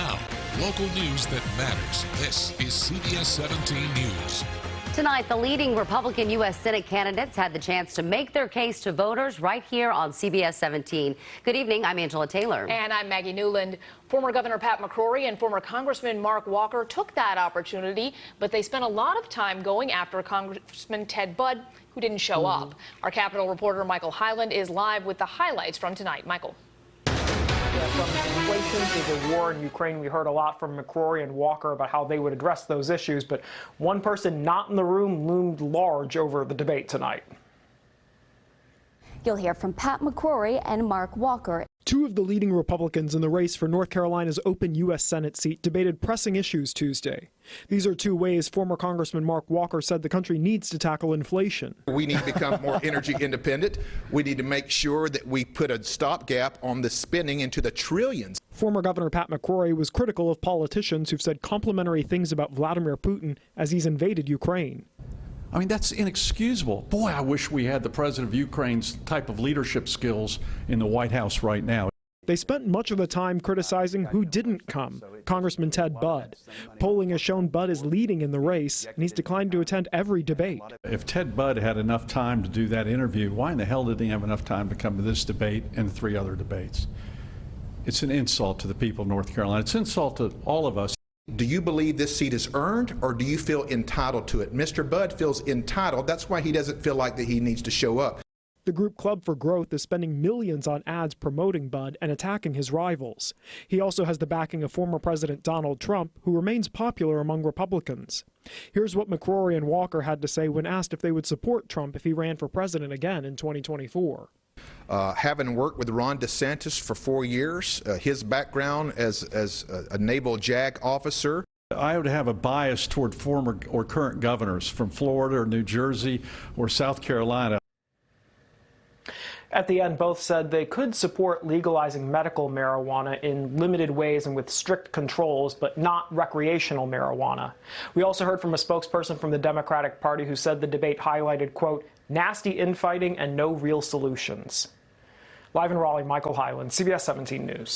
Now, local news that matters. This is CBS 17 News. Tonight, the leading Republican U.S. Senate candidates had the chance to make their case to voters right here on CBS 17. Good evening. I'm Angela Taylor. And I'm Maggie Newland. Former Governor Pat McCrory and former Congressman Mark Walker took that opportunity, but they spent a lot of time going after Congressman Ted Budd, who didn't show up. Our Capitol reporter Michael Hyland is live with the highlights from tonight. Michael. From inflation to the war in Ukraine, we heard a lot from McCrory and Walker about how they would address those issues, but one person not in the room loomed large over the debate tonight. You'll hear from Pat McCrory and Mark Walker. Two of the leading Republicans in the race for North Carolina's open U.S. Senate seat debated pressing issues Tuesday. These are two ways former Congressman Mark Walker said the country needs to tackle inflation. We need to become more energy independent. We need to make sure that we put a stopgap on the spending into the trillions. Former Governor Pat McCrory was critical of politicians who've said complimentary things about Vladimir Putin as he's invaded Ukraine. I mean, that's inexcusable. Boy, I wish we had the president of Ukraine's type of leadership skills in the White House right now. They spent much of the time criticizing who didn't come, Congressman Ted Budd. Polling has shown Budd is leading in the race, and he's declined to attend every debate. If Ted Budd had enough time to do that interview, why in the hell didn't he have enough time to come to this debate and the three other debates? It's an insult to the people of North Carolina. It's an insult to all of us. Do you believe this seat is earned, or do you feel entitled to it? Mr. Budd feels entitled. That's why he doesn't feel like that he needs to show up. The group Club for Growth is spending millions on ads promoting Budd and attacking his rivals. He also has the backing of former President Donald Trump, who remains popular among Republicans. Here's what McCrory and Walker had to say when asked if they would support Trump if he ran for president again in 2024. Having worked with Ron DeSantis for 4 years, his background as a naval JAG officer. I would have a bias toward former or current governors from Florida or New Jersey or South Carolina. At the end, both said they could support legalizing medical marijuana in limited ways and with strict controls, but not recreational marijuana. We also heard from a spokesperson from the Democratic Party who said the debate highlighted, quote, nasty infighting and no real solutions. Live in Raleigh, Michael Hyland, CBS 17 News.